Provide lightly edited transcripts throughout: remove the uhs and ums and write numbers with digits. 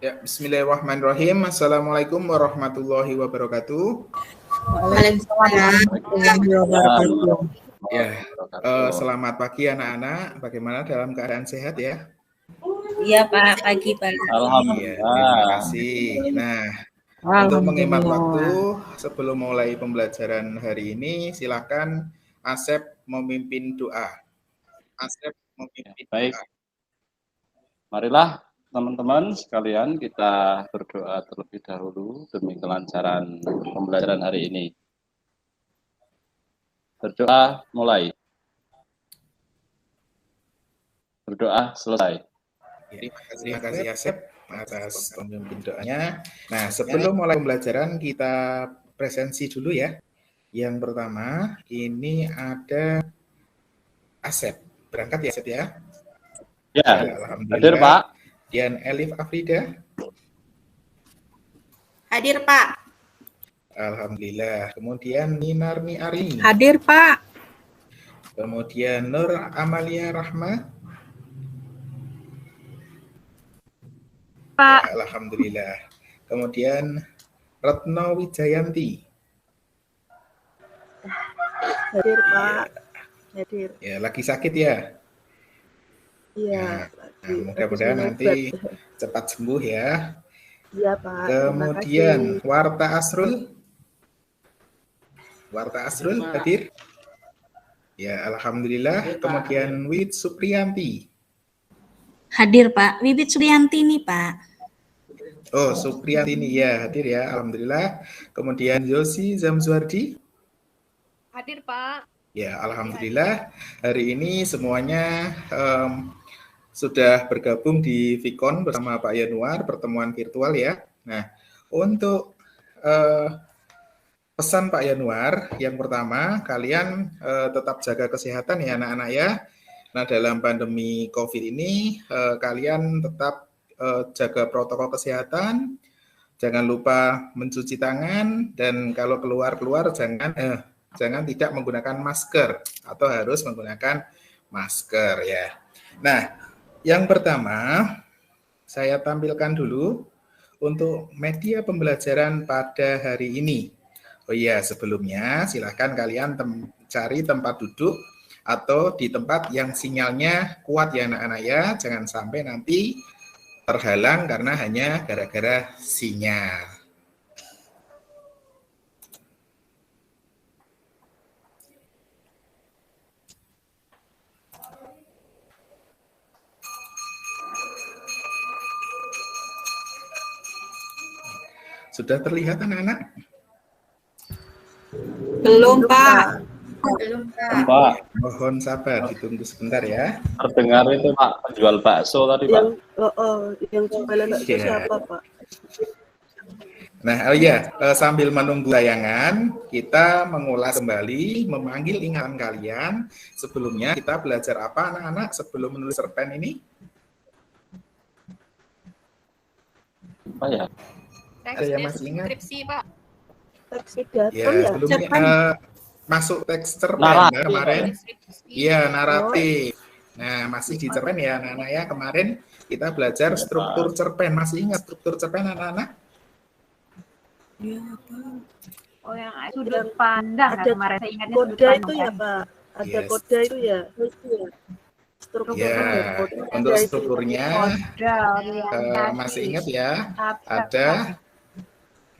Ya, bismillahirrahmanirrahim. Assalamualaikum warahmatullahi wabarakatuh. Waalaikumsalam warahmatullahi wabarakatuh. Ya, selamat pagi anak-anak. Bagaimana dalam keadaan sehat ya? Iya Pak, pagi Pak. Ya, terima kasih. Nah, untuk menghemat waktu sebelum mulai pembelajaran hari ini, silakan Asep memimpin doa. Asep memimpin Baik. doa. Marilah teman-teman sekalian kita berdoa terlebih dahulu demi kelancaran pembelajaran hari ini. Berdoa mulai. Berdoa selesai. Terima kasih Asep atas pemimpin doanya. Nah, sebelum mulai pembelajaran kita presensi dulu ya. Yang pertama, ini ada Asep. Berangkat ya Asep ya? Ya, Alhamdulillah. hadir Pak. Dan Elif Afrida. Hadir Pak. Alhamdulillah. Kemudian Ninarmi Arini. Hadir Pak. Kemudian Nur Amalia Rahma. Pak. Ya, alhamdulillah. Kemudian Retno Wijayanti. Hadir Pak. Hadir. Ya, lagi sakit ya? Iya. Nah, mudah-mudahan nanti cepat sembuh ya. Iya Pak. Kemudian Warta Asrul. Warta Asrul hadir. Ya, alhamdulillah. Kemudian Wid Supriyanti. Hadir Pak. Wibit Suryanti nih Pak. Oh, Supriyanti ini ya hadir ya, alhamdulillah. Kemudian Yosi Zamzuardi. Hadir Pak. Ya, alhamdulillah. Hari ini semuanya sudah bergabung di Vicon bersama Pak Yanuar, pertemuan virtual ya. Nah, untuk pesan Pak Yanuar, yang pertama, kalian tetap jaga kesehatan ya anak-anak ya. Nah, dalam pandemi COVID ini, kalian tetap jaga protokol kesehatan, jangan lupa mencuci tangan, dan kalau keluar-keluar jangan tidak menggunakan masker, atau harus menggunakan masker ya. Nah, yang pertama, saya tampilkan dulu untuk media pembelajaran pada hari ini. Oh iya, sebelumnya silakan kalian cari tempat duduk atau di tempat yang sinyalnya kuat ya anak-anak ya. Jangan sampai nanti terhalang karena hanya gara-gara sinyal. Sudah terlihat anak-anak? Belum Pak. Belum Pak. Pak, Mohon sabar, ditunggu sebentar ya. terdengar itu Pak, penjual bakso tadi Pak. Yang jualan itu siapa Pak? Nah, sambil menunggu tayangan, kita mengulas kembali, memanggil ingatan kalian. Sebelumnya kita belajar apa anak-anak sebelum menulis cerpen ini? Apa ya? Ada yang masih ingat? Skripsi Pak. Taksi datang Ya, ya. sebelumnya masuk teks cerpen Naratif. kemarin. Skripsi. Iya, naratif. Nah, masih di cerpen ya anak-anak ya. Kemarin kita belajar struktur cerpen. Masih ingat struktur cerpen anak-anak? Iya Pak. Oh yang sudut pandang Ada kemarin saya ingatnya sudut Koda pandang. itu ya Pak. Ada Yes. koda itu ya. Strukturnya Ya, koda. untuk strukturnya Modal, masih ingat ya? ada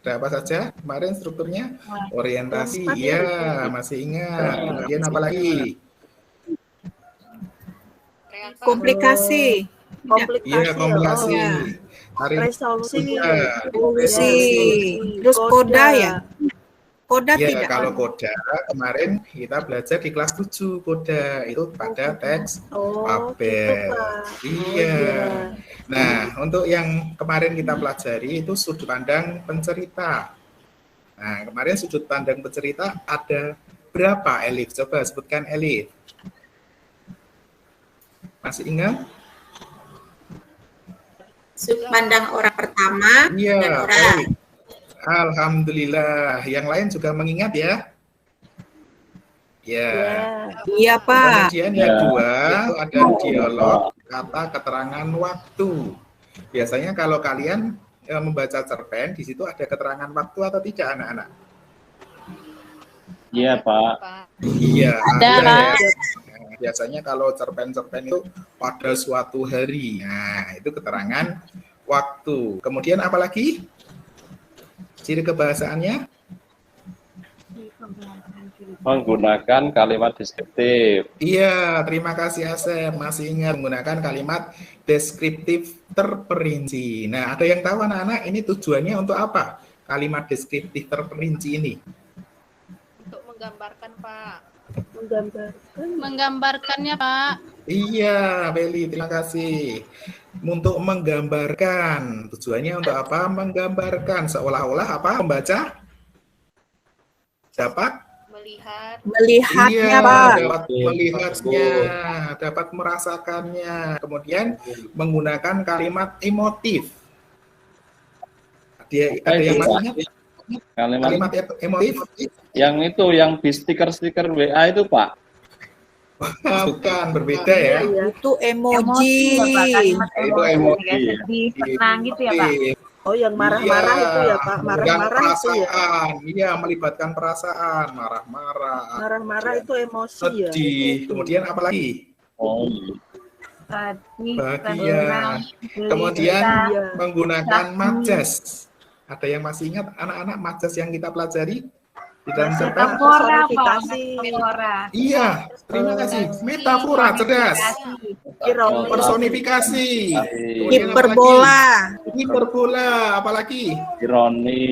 Ada apa saja kemarin strukturnya? Orientasi, iya masih ingat. Kemudian apa lagi? Komplikasi. Iya, komplikasi. ya. Resolusi. Resolusi. Resolusi. Terus koda ya. Koda Ya, tidak. kalau koda kemarin kita belajar di kelas 7 koda itu pada teks Abel. Gitu, Pak. Iya. Nah, untuk yang kemarin kita pelajari itu sudut pandang pencerita. Nah, kemarin sudut pandang pencerita ada berapa, Elif? Coba sebutkan, Elif. Masih ingat? Sudut pandang orang pertama dan Iya, orang. baik. Alhamdulillah. Yang lain juga mengingat ya? Ya. Iya Pak. Kemudian yang kedua itu ada dialog kata keterangan waktu. Biasanya kalau kalian membaca cerpen, di situ ada keterangan waktu atau tidak, anak-anak? Iya, Pak. Iya, Ada, ada Pak. ya. Nah, biasanya kalau cerpen-cerpen itu pada suatu hari. Nah, itu keterangan waktu. Kemudian apa lagi? Ciri kebahasaannya? Menggunakan kalimat deskriptif. Iya, terima kasih Asep. Masih ingat menggunakan kalimat deskriptif terperinci. Nah, ada yang tahu anak-anak ini tujuannya untuk apa? Kalimat deskriptif terperinci ini. Untuk menggambarkan, Pak. Menggambarkannya, Pak. Iya, Beli, terima kasih. Untuk menggambarkan. Tujuannya untuk apa? Menggambarkan. Seolah-olah apa? Membaca dapat Melihatnya, iya, Pak. dapat melihatnya, dapat merasakannya. Kemudian menggunakan kalimat emotif. Ada yang masih ingat? Kalimat Emotif? yang itu, yang di stiker-stiker WA itu, Pak. Bukan, berbeda ya. Itu emoji. ya, Pak. Kalimat Itu emoji, emoji. kayak sedih, senang gitu ya, Pak. Oh, yang marah-marah Iya, itu ya, Pak. Marah-marah itu ya. perasaan. Iya, melibatkan perasaan, marah-marah, Marah-marah itu emosi ya. sedih. Kemudian apa lagi? Oh, iya. Sedih, Bahagia. senang, Kemudian Iya. menggunakan majas. Ada yang masih ingat anak-anak majas yang kita pelajari di dalam cerpen? metafora, Pak. Personifikasi. Metafora. Iya, terima kasih. Metafora, cerdas. Ironi. Personifikasi. Kemudian Hiperbola. Hiperbola, apalagi? Ironi.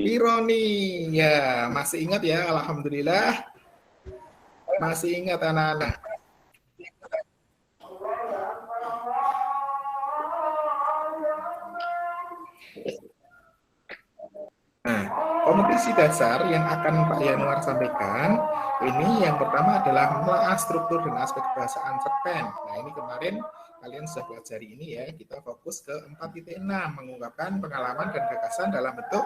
Ironi. Ya, masih ingat ya, alhamdulillah. Masih ingat anak-anak. Nah, kompetensi dasar yang akan Pak Yanuar sampaikan, ini yang pertama adalah menelaah struktur dan aspek kebahasaan cerpen. Nah, ini kemarin kalian sudah pelajari ini ya, kita fokus ke 4.6, mengungkapkan pengalaman dan gagasan dalam bentuk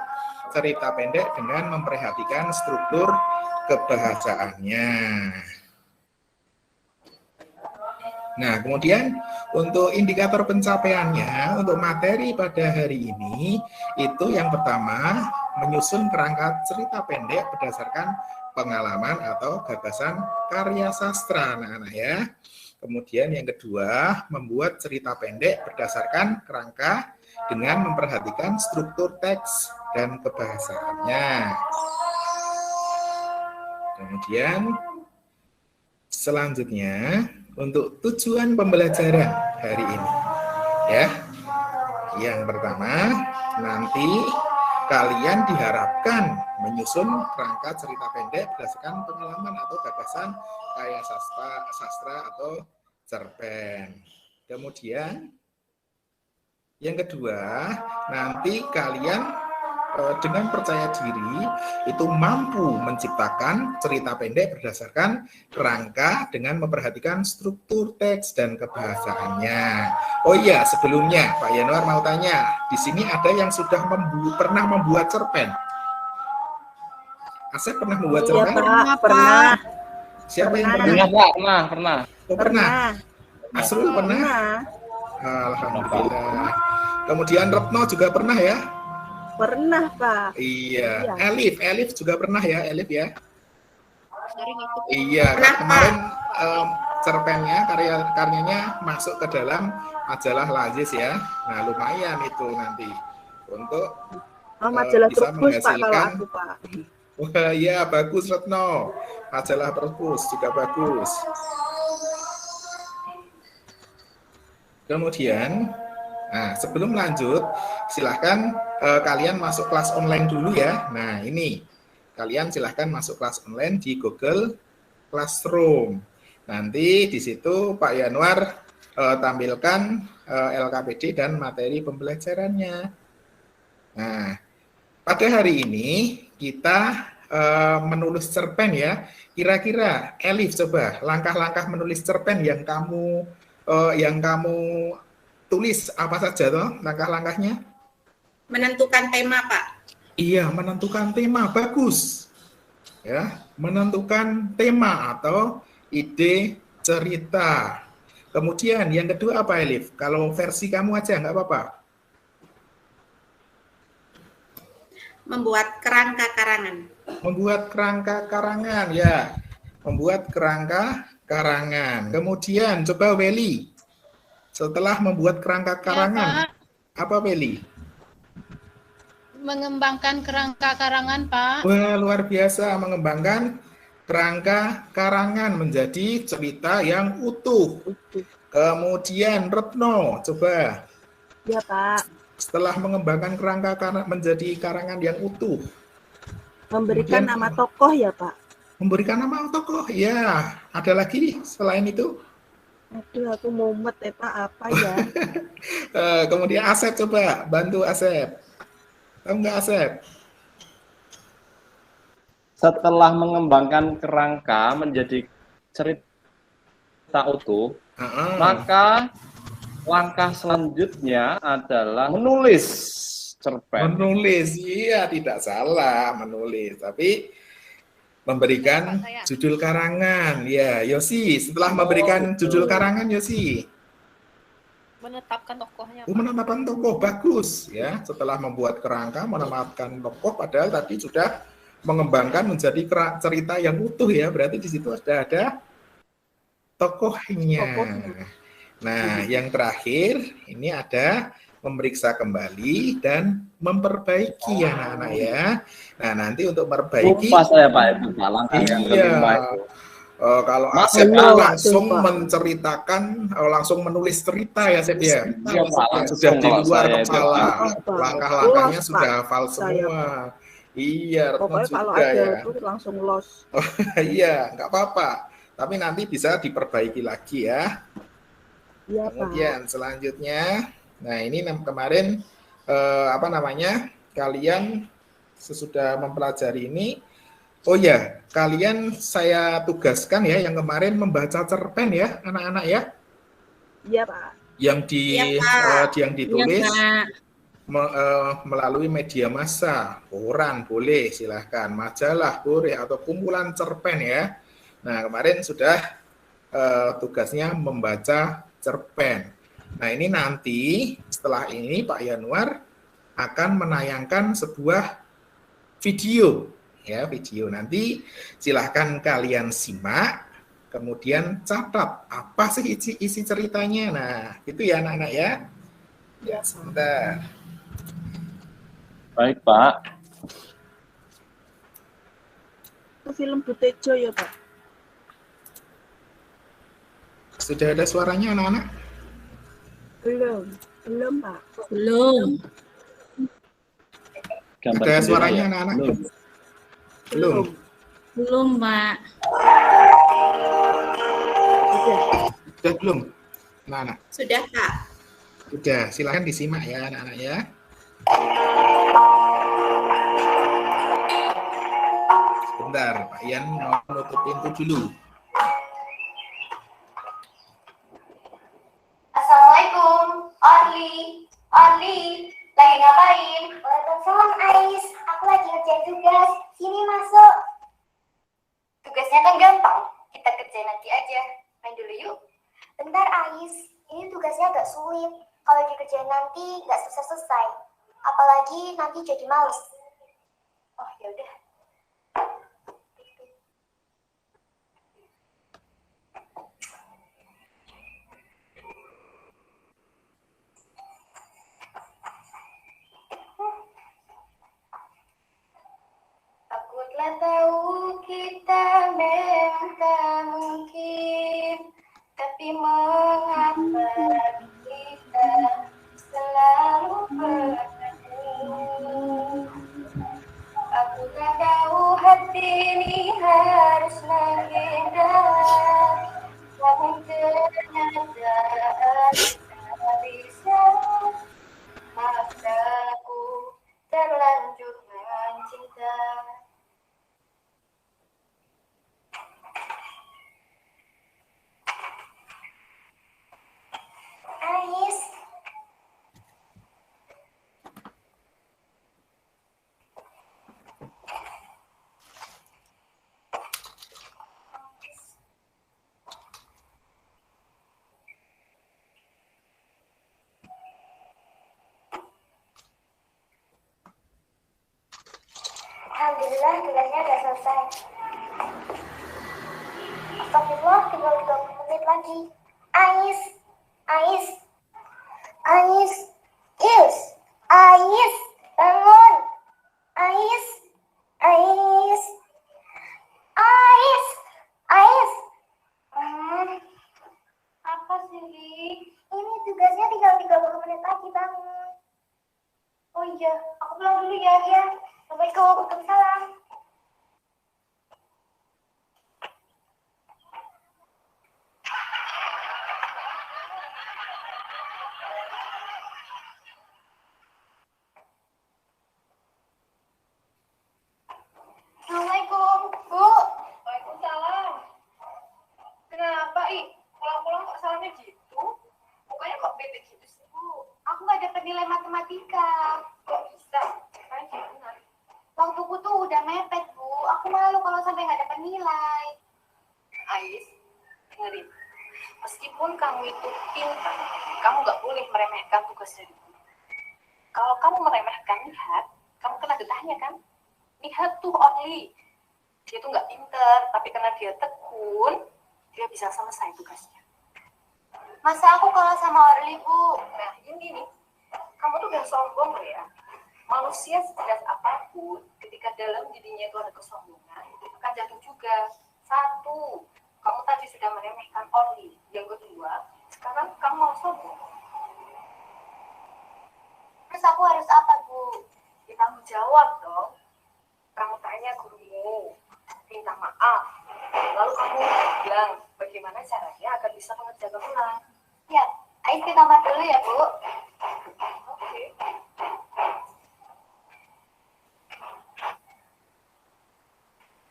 cerita pendek dengan memperhatikan struktur kebahasaannya. Nah, kemudian untuk indikator pencapaiannya, untuk materi pada hari ini, itu yang pertama, menyusun kerangka cerita pendek berdasarkan pengalaman atau gagasan karya sastra, anak-anak ya. Kemudian yang kedua, membuat cerita pendek berdasarkan kerangka dengan memperhatikan struktur teks dan kebahasaannya. Kemudian selanjutnya, untuk tujuan pembelajaran hari ini ya, yang pertama nanti kalian diharapkan menyusun kerangka cerita pendek berdasarkan pengalaman atau gagasan karya sastra atau cerpen. Kemudian yang kedua, nanti kalian dengan percaya diri itu mampu menciptakan cerita pendek berdasarkan kerangka dengan memperhatikan struktur teks dan kebahasaannya. Oh iya, sebelumnya Pak Yanuar mau tanya, di sini ada yang sudah pernah membuat cerpen? Asep pernah membuat cerpen? Iya, Pak. Pernah. Siapa yang pernah? Pernah, Pak. Pernah. Oh, pernah. Asrul pernah? Pernah. Alhamdulillah. Kemudian Retno juga pernah ya? Pernah, Pak. Iya. Iya. Elif juga pernah ya, Elif ya? Sering ikut. Iya, kan kemarin cerpennya, karyanya masuk ke dalam majalah Lazis ya. Nah, lumayan itu nanti untuk Oh, majalah bisa Trubus, Pak, kalau menghasilkan. aku, Pak. Wah, iya bagus Retno. Majalah Perpus juga bagus. Kemudian, nah sebelum lanjut, silahkan kalian masuk kelas online dulu ya. Nah ini, kalian silahkan masuk kelas online di Google Classroom. Nanti di situ Pak Yanuar tampilkan LKPD dan materi pembelajarannya. Nah, pada hari ini kita menulis cerpen ya. Kira-kira Elif coba langkah-langkah menulis cerpen yang kamu tulis apa saja toh langkah-langkahnya? Menentukan tema, Pak. Iya, menentukan tema, bagus. Ya, menentukan tema atau ide cerita. Kemudian yang kedua apa Elif? Kalau versi kamu aja nggak apa-apa. membuat kerangka karangan. Membuat kerangka karangan, ya. Membuat kerangka karangan. Kemudian coba Weli. Setelah membuat kerangka karangan, apa Weli? Mengembangkan kerangka karangan, Pak. Wah, luar biasa, mengembangkan kerangka karangan menjadi cerita yang utuh. Kemudian Retno, coba. Ya, Pak. Setelah mengembangkan kerangka karangan menjadi karangan yang utuh. Memberikan Kemudian, nama tokoh ya, Pak. memberikan nama tokoh, ya. Ada lagi selain itu? Aduh, aku mumet Pak, apa ya? Kemudian Asep, coba bantu Asep. Tahu nggak Asep? Setelah mengembangkan kerangka menjadi cerita utuh, maka langkah selanjutnya adalah menulis cerpen. Menulis, iya tidak salah menulis, tapi memberikan judul karangan. Ya, Yosi, setelah memberikan judul karangan, Yosi. Menetapkan tokohnya, Pak. Menetapkan tokoh, bagus ya. Setelah membuat kerangka, menetapkan tokoh, padahal tadi sudah mengembangkan menjadi cerita yang utuh ya. Berarti di situ sudah ada tokohnya. Nah, yang terakhir ini ada memeriksa kembali dan memperbaiki anak-anak ya. Nah, nanti untuk memperbaiki. Lupa saya Pak itu langkah yang kelima itu. Kalau Asep langsung menceritakan, langsung menulis cerita ya Asep ya. Iya, Pak, Sudah di luar saya kepala, itu, langkah-langkahnya Los, sudah Pak. hafal semua. Iya, Retno Pokoknya kalau juga ada ya. itu langsung los. Iya, nggak apa-apa. Tapi nanti bisa diperbaiki lagi ya. Iya, Pak. Kemudian selanjutnya, nah ini kemarin kalian sesudah mempelajari ini. Oh ya, kalian saya tugaskan ya yang kemarin membaca cerpen ya, anak-anak ya. Iya, Pak. Yang ditulis Iya, Pak. melalui media massa, koran boleh, silahkan, majalah boleh, atau kumpulan cerpen ya. Nah, kemarin sudah tugasnya membaca cerpen. Nah, ini nanti setelah ini Pak Yanuar akan menayangkan sebuah video. Ya, video nanti silahkan kalian simak, kemudian catat apa sih isi ceritanya. Nah, itu ya anak-anak ya. Ya, sebentar. Baik Pak. Itu film Butejo ya, Pak. Sudah ada suaranya anak-anak? Belum, Pak. Belum. Gambar Ada sendiri suaranya ya? anak-anak? Belum. Belum, Pak. Sudah belum? Anak-anak? Sudah, Pak. Sudah, silahkan disimak ya anak-anak ya. Sebentar, Pak Ian mau nutup pintu dulu. Assalamualaikum, Orly, lagi ngapain? Waalaikumsalam, Ais. Aku lagi ngerjain tugas. Sini masuk. Tugasnya kan gampang. Kita kerjain nanti aja. Main dulu yuk. Bentar, Ais. Ini tugasnya agak sulit. Kalau dikerjain nanti nggak selesai. Apalagi nanti jadi males. Oh, ya udah. Aku telah tahu kita memang tak mungkin, tapi mengapa kita selalu bertemu? Aku tak Alhamdulillah tugasnya udah selesai. Astagfirullah, tinggal 20 menit lagi. Ais, Ais, Ais, Is, Ais, bangun. Ais, Ais, Ais, Ais. Apa sih, Li? Ini tugasnya tinggal 30 menit lagi, bangun. Oh iya, aku pulang dulu ya, ya. Assalamualaikum, waalaikumsalam. Assalamualaikum, Bu. Waalaikumsalam. Kenapa, pulang-pulang kok salamnya gitu? Mukanya kok bete gitu sih, Bu? Aku nggak dapat nilai matematika. Kok bisa? Kayak gimana? Waktuku tuh udah mepet, Bu. Aku malu kalau sampai nggak dapat nilai. Ais, dengerin. Meskipun kamu itu pintar, kamu nggak boleh meremehkan tugas dari guru. Kalau kamu meremehkan Nihat, kamu kena getahnya kan? Nihat tuh only. Dia tuh nggak pintar, tapi karena dia tekun, dia bisa selesai tugasnya. Masa aku kalah sama Orly, Bu? Nah, ini nih. Kamu tuh udah sombong loh ya. Manusia secerdas apapun, ketika dalam dirinya itu ada kesombongan, itu akan jatuh juga. Satu, kamu tadi sudah meremehkan Orly. Yang kedua, sekarang kamu mau sombong. Terus aku harus apa, Bu? Ya, kamu jawab dong. Kamu tanya gurumu, minta maaf. Lalu kamu bilang, bagaimana caranya agar bisa mengerjakan ulang. Ya, Ais ke kamar dulu ya, Bu. Oke.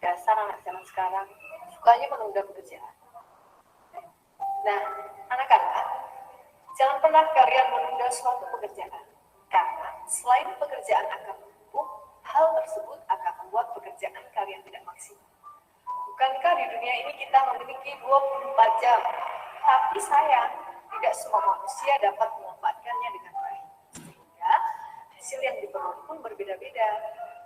Dasar anak zaman sekarang, sukanya menunda pekerjaan. Nah, anak-anak, jangan pernah kalian menunda suatu pekerjaan. Karena selain pekerjaan akan menumpuk, hal tersebut akan membuat pekerjaan kalian tidak maksimal. Bukankah di dunia ini kita memiliki 24 jam? Tapi sayang, tidak semua manusia dapat memanfaatkannya dengan baik. Sehingga hasil yang diperoleh pun berbeda-beda.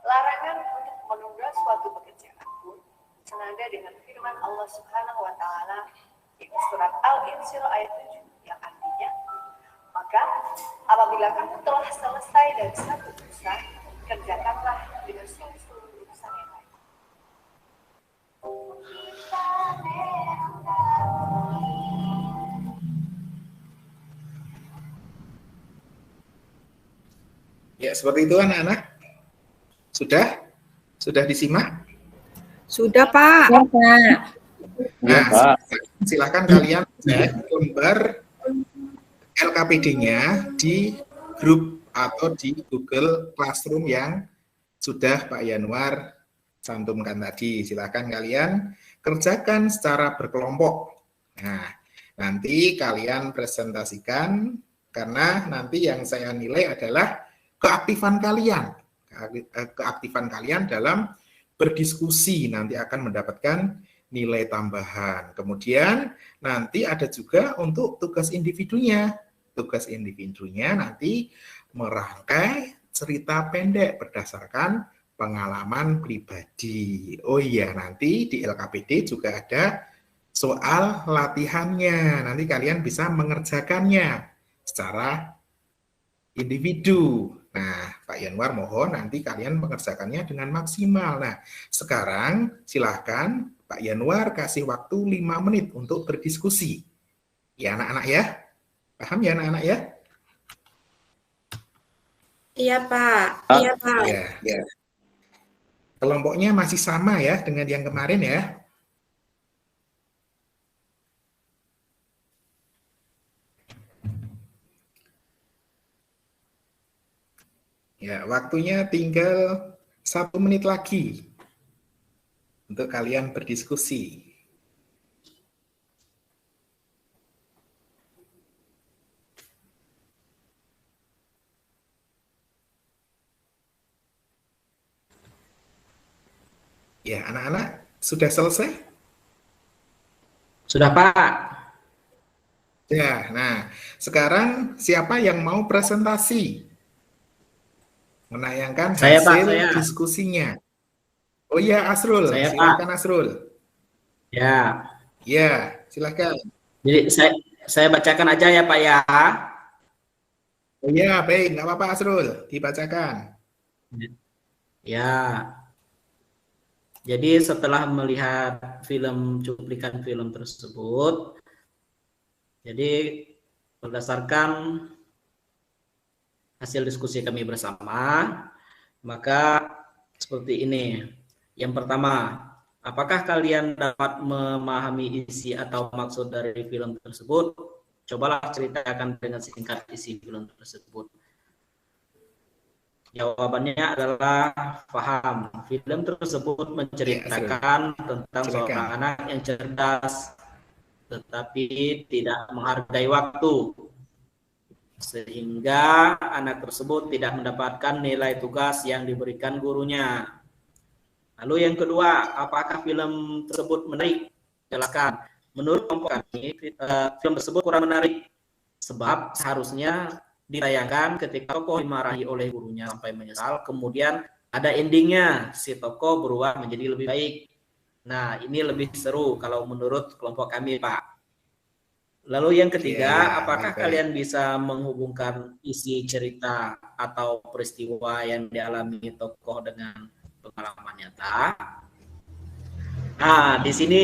Larangan untuk menunda suatu pekerjaan pun senada dengan firman Allah Subhanahu wa Ta'ala di surat Al-Insyirah ayat 7 yang artinya, maka apabila kamu telah selesai dari satu urusan, kerjakanlah dengan seluruh urusan yang lain. Ya, seperti itu anak-anak. Sudah disimak? Sudah, Pak. Ya, Pak. Nah, Pak. silakan kalian cek lembar LKPD-nya di grup atau di Google Classroom yang sudah Pak Yanwar cantumkan tadi. Silakan kalian kerjakan secara berkelompok. Nah, nanti kalian presentasikan karena nanti yang saya nilai adalah keaktifan kalian dalam berdiskusi, nanti akan mendapatkan nilai tambahan. Kemudian nanti ada juga untuk tugas individunya. Tugas individunya nanti merangkai cerita pendek berdasarkan pengalaman pribadi. Oh iya, nanti di LKPD juga ada soal latihannya. Nanti kalian bisa mengerjakannya secara individu. Nah, Pak Yanwar mohon nanti kalian mengerjakannya dengan maksimal. Nah, sekarang silahkan Pak Yanwar kasih waktu 5 menit untuk berdiskusi. Ya anak-anak ya? Paham ya anak-anak ya? Iya, Pak. Iya, Pak. Ya. Kelompoknya masih sama ya dengan yang kemarin ya? Ya, waktunya tinggal 1 menit lagi untuk kalian berdiskusi. Ya, anak-anak sudah selesai? Sudah, Pak. Ya, nah sekarang siapa yang mau presentasi? Menayangkan Saya, Pak, hasil saya. diskusinya. Oh iya, Asrul. Saya, Pak. Silakan Asrul. Ya. Ya, silakan. Jadi saya bacakan aja ya, Pak ya. Oh iya, baik. Nggak apa-apa Asrul. Dibacakan. Ya. Jadi setelah melihat cuplikan film tersebut, jadi berdasarkan hasil diskusi kami bersama, maka seperti ini. Yang pertama, apakah kalian dapat memahami isi atau maksud dari film tersebut? Cobalah ceritakan dengan singkat isi film tersebut. Jawabannya adalah paham. Film tersebut menceritakan tentang seorang anak yang cerdas, tetapi tidak menghargai waktu, sehingga anak tersebut tidak mendapatkan nilai tugas yang diberikan gurunya. Lalu yang kedua, apakah film tersebut menarik? Jelaskan. Menurut kelompok kami, film tersebut kurang menarik, sebab seharusnya ditayangkan ketika tokoh dimarahi oleh gurunya sampai menyesal, kemudian ada endingnya, si tokoh berubah menjadi lebih baik. Nah, ini lebih seru kalau menurut kelompok kami, Pak. Lalu yang ketiga, apakah kalian bisa menghubungkan isi cerita atau peristiwa yang dialami tokoh dengan pengalaman nyata? Nah, di sini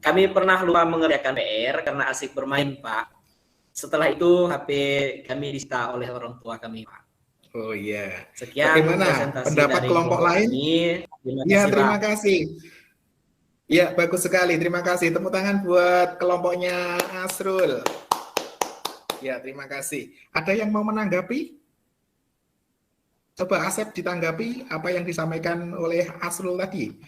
kami pernah lupa mengerjakan PR karena asik bermain, Pak. Setelah itu HP kami disita oleh orang tua kami, Pak. Oh iya. Sekian bagaimana pendapat kelompok lain? Ya, terima kasih. Ya, bagus sekali. Terima kasih. Tepuk tangan buat kelompoknya Asrul. Ya, terima kasih. Ada yang mau menanggapi? Coba Asep ditanggapi apa yang disampaikan oleh Asrul tadi.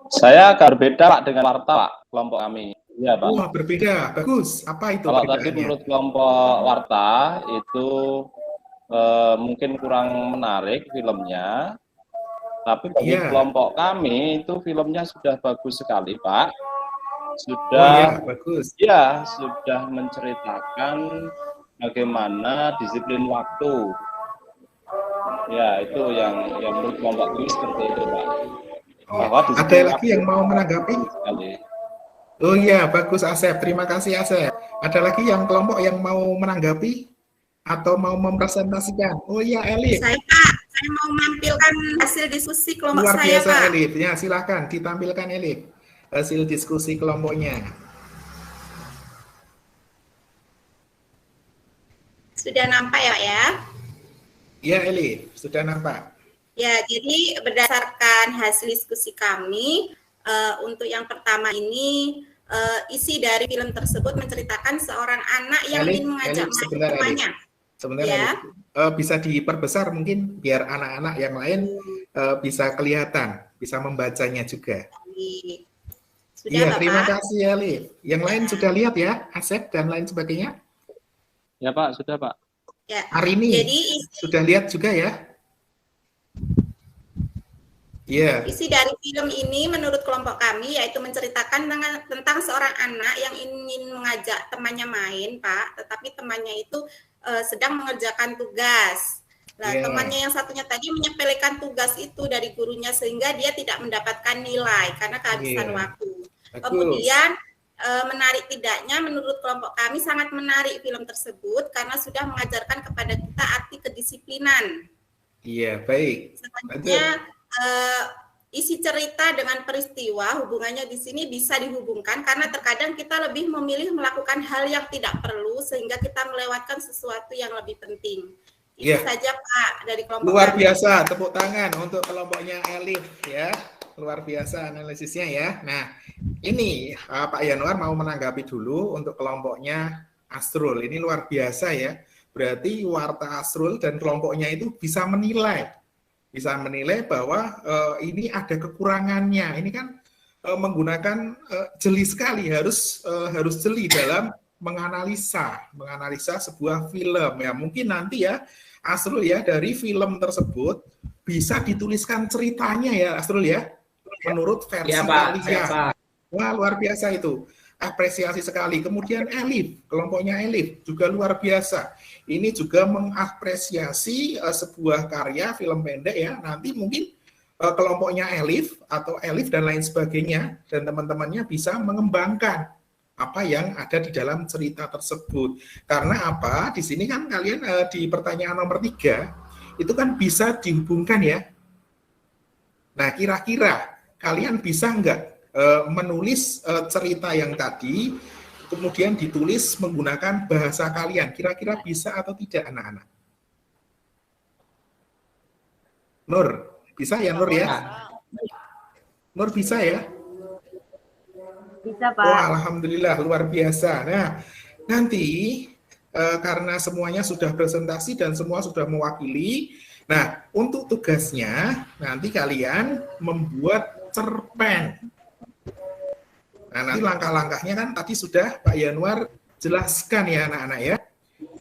Saya agak berbeda Pak dengan warta Pak, kelompok kami. Iya Pak. Wah, berbeda. Bagus. Apa itu Kalau perbedaannya? tadi menurut kelompok warta itu mungkin kurang menarik filmnya. Tapi bagi kelompok kami itu filmnya sudah bagus sekali Pak. Sudah bagus. Ya, sudah menceritakan bagaimana disiplin waktu. Ya, itu yang menurut kelompok kami seperti itu Pak. Ada lagi yang mau menanggapi? Oh iya, bagus Asep. Terima kasih Asep. Ada lagi yang kelompok yang mau menanggapi atau mau mempresentasikan? Oh iya, Elif. Saya Pak, saya mau menampilkan hasil diskusi kelompok Luar saya biasa, Pak. Elif. Ya, silakan ditampilkan Elif hasil diskusi kelompoknya. Sudah nampak ya Pak ya? Iya Elif, sudah nampak. Ya, jadi berdasarkan hasil diskusi kami, untuk yang pertama ini, isi dari film tersebut menceritakan seorang anak yang ingin mengajak temannya. Sebentar, ya. Bisa diperbesar mungkin biar anak-anak yang lain bisa kelihatan, bisa membacanya juga. Sudah, Iya, Bapak? terima kasih Elif. Yang lain sudah lihat ya, Asep dan lain sebagainya? Ya Pak, sudah Pak. Ya. Hari ini Jadi, sudah lihat juga ya? Iya. Isi dari film ini menurut kelompok kami yaitu menceritakan tentang seorang anak yang ingin mengajak temannya main, Pak, tetapi temannya itu sedang mengerjakan tugas. Nah, temannya yang satunya tadi menyepelekan tugas itu dari gurunya sehingga dia tidak mendapatkan nilai karena kehabisan waktu. Kemudian menarik tidaknya menurut kelompok kami sangat menarik film tersebut karena sudah mengajarkan kepada kita arti kedisiplinan. Iya, baik. Selanjutnya isi cerita dengan peristiwa hubungannya di sini bisa dihubungkan karena terkadang kita lebih memilih melakukan hal yang tidak perlu sehingga kita melewatkan sesuatu yang lebih penting. Itu saja Pak dari kelompok luar biasa, tepuk tangan untuk kelompoknya Elif ya. Luar biasa analisisnya ya. Nah, ini Pak Yanuar mau menanggapi dulu untuk kelompoknya Asrul. Ini luar biasa ya. Berarti Warta Asrul dan kelompoknya itu bisa menilai bahwa ini ada kekurangannya. Ini kan menggunakan jeli sekali, harus jeli dalam menganalisa sebuah film ya. Mungkin nanti ya Asrul ya dari film tersebut bisa dituliskan ceritanya ya Asrul ya menurut versi kalian. Wah, luar biasa itu. apresiasi sekali. Kemudian Elif, kelompoknya Elif juga luar biasa. Ini juga mengapresiasi sebuah karya film pendek ya. Nanti mungkin kelompoknya Elif atau Elif dan lain sebagainya dan teman-temannya bisa mengembangkan apa yang ada di dalam cerita tersebut. Karena apa? Di sini kan kalian di pertanyaan nomor 3 itu kan bisa dihubungkan ya. Nah, kira-kira kalian bisa nggak menulis cerita yang tadi, kemudian ditulis menggunakan bahasa kalian. Kira-kira bisa atau tidak anak-anak? Nur, bisa ya Nur ya? Nur bisa ya? Bisa, Pak. Oh, alhamdulillah, luar biasa. Nah, nanti karena semuanya sudah presentasi dan semua sudah mewakili, nah, untuk tugasnya nanti kalian membuat cerpen. Nah, nanti langkah-langkahnya kan tadi sudah Pak Yanuar jelaskan ya anak-anak ya.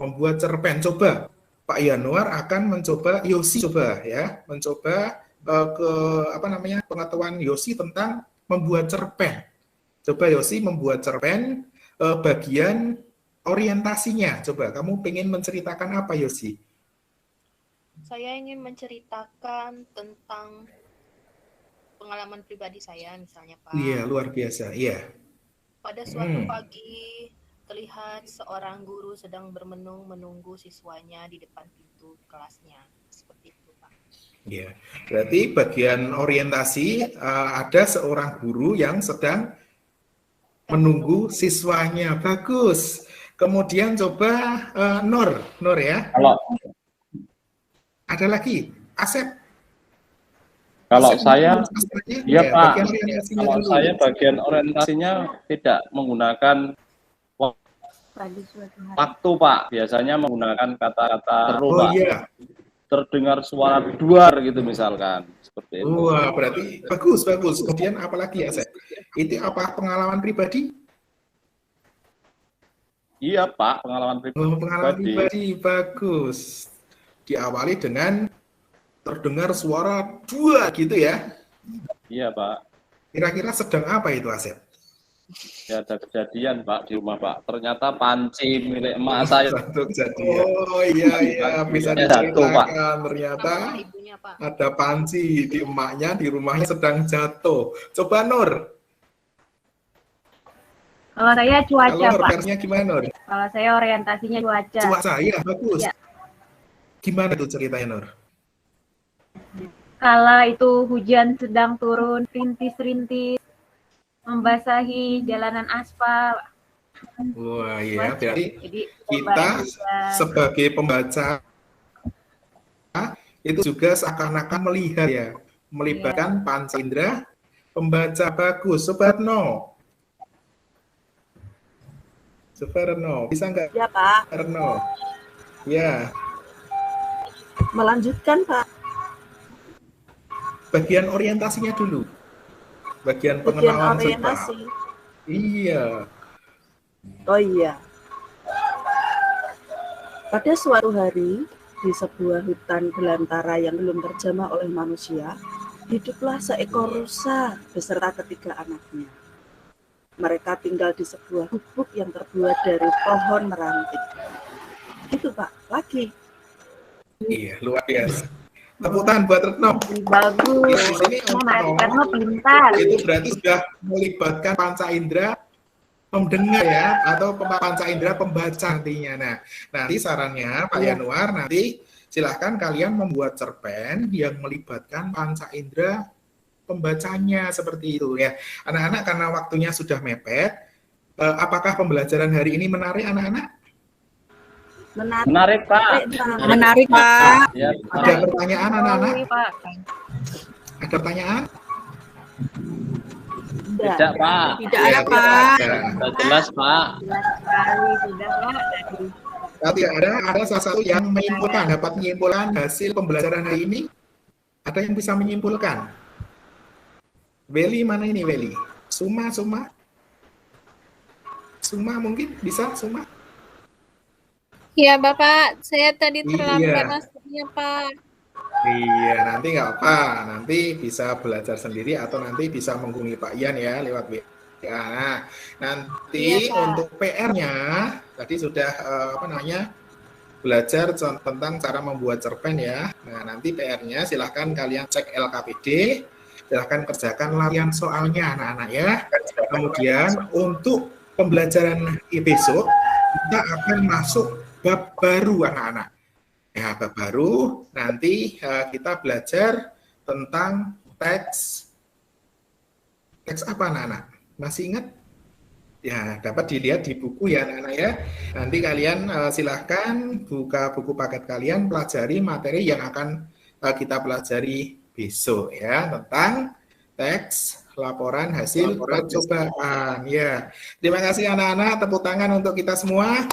Membuat cerpen. Coba Pak Yanuar akan mencoba, Yosi coba ya, mencoba pengetahuan Yosi tentang membuat cerpen. Coba Yosi membuat cerpen bagian orientasinya. Coba kamu pengen menceritakan apa Yosi? Saya ingin menceritakan tentang pengalaman pribadi saya misalnya Pak. Iya, luar biasa. Iya. Pada suatu pagi terlihat seorang guru sedang bermenung menunggu siswanya di depan pintu kelasnya. Seperti itu Pak. Iya. Berarti bagian orientasi ada seorang guru yang sedang menunggu siswanya. Bagus. Kemudian coba Nur ya. Kalau ada lagi Asep. Kalau saya, ya Pak. Kalau saya bagian orientasinya tidak menggunakan waktu, Pak. Biasanya menggunakan kata-kata seru, Pak. Iya. Terdengar suara duar gitu misalkan. Seperti itu. Wah, berarti bagus. Kemudian apalagi ya, Seth? Itu apa pengalaman pribadi? Iya, Pak. Pengalaman pribadi. Pengalaman pribadi, bagus. Diawali dengan terdengar suara dua gitu ya. Iya, Pak. Kira-kira sedang apa itu, Asep? Ya, ada kejadian, Pak, di rumah, Pak. Ternyata panci milik emak saya. Satu kejadian. Oh iya, bisa diceritakan. Ternyata ada panci di emaknya, di rumahnya sedang jatuh. Coba Nur. Kalau saya cuaca, Kalau Pak. versinya gimana, Nur? Kalau saya orientasinya cuaca. Cuaca, iya, bagus. Ya. Gimana tuh ceritanya, Nur? Kala itu hujan sedang turun, rintis-rintis, membasahi jalanan aspal. Wah, iya, berarti Jadi, kita sebagai pembaca itu juga seakan-akan melihat ya, melibatkan panca indera pembaca. Bagus. Sobat No, bisa nggak? Ya, Pak. Erno, ya. Melanjutkan, Pak. Bagian orientasinya dulu. Bagian pengenalan orientasi. Iya. Oh iya. Pada suatu hari, di sebuah hutan belantara yang belum terjamah oleh manusia, hiduplah seekor rusa beserta ketiga anaknya. Mereka tinggal di sebuah gubuk yang terbuat dari pohon merantik. Gitu, Pak. Lagi. Iya, luar biasa. Tepuk tangan buat Retno. Bagus. Di sini Retno pintar. Itu berarti sudah melibatkan panca indera mendengar ya, atau panca indera pembaca nantinya. Nah, nanti sarannya Pak Yanuar, nanti silahkan kalian membuat cerpen yang melibatkan panca indera pembacanya seperti itu ya. Anak-anak, karena waktunya sudah mepet, apakah pembelajaran hari ini menarik anak-anak? Menarik, Pak. Menarik, Pak. Ya, Ada pertanyaan anak-anak? Pak. Ada pertanyaan? Tidak, Pak. Tidak ada, Pak. Sudah jelas, Pak. Jelas sekali sudah, Pak. Tapi ada salah satu yang menyimpulkan, dapat menyimpulkan hasil pembelajaran hari ini? Ada yang bisa menyimpulkan? Weli, mana ini Weli? Suma mungkin bisa, Suma? Iya Bapak, saya tadi terlambat masuknya Pak. Iya, nanti nggak apa, nanti bisa belajar sendiri atau nanti bisa menghubungi Pak Ian ya lewat WA. Ya, nanti untuk PR-nya tadi sudah belajar tentang cara membuat cerpen ya. Nah, nanti PR-nya silahkan kalian cek LKPD, silahkan kerjakan latihan soalnya anak-anak ya. Kemudian untuk pembelajaran besok kita akan masuk bab baru anak-anak. Ya, bab baru nanti kita belajar tentang teks apa anak-anak? Masih ingat? Ya, dapat dilihat di buku ya anak-anak ya. Nanti kalian silahkan buka buku paket kalian, pelajari materi yang akan kita pelajari besok ya, tentang teks laporan hasil percobaan. Ya, terima kasih anak-anak, tepuk tangan untuk kita semua.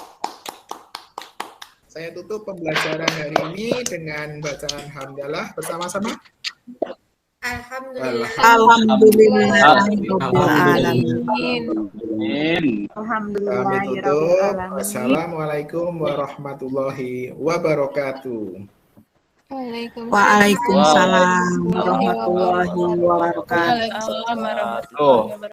Saya tutup pembelajaran hari ini dengan bacaan hamdalah bersama-sama. Alhamdulillah. Kami tutup. Assalamualaikum warahmatullahi wabarakatuh. Waalaikumsalam warahmatullahi wabarakatuh.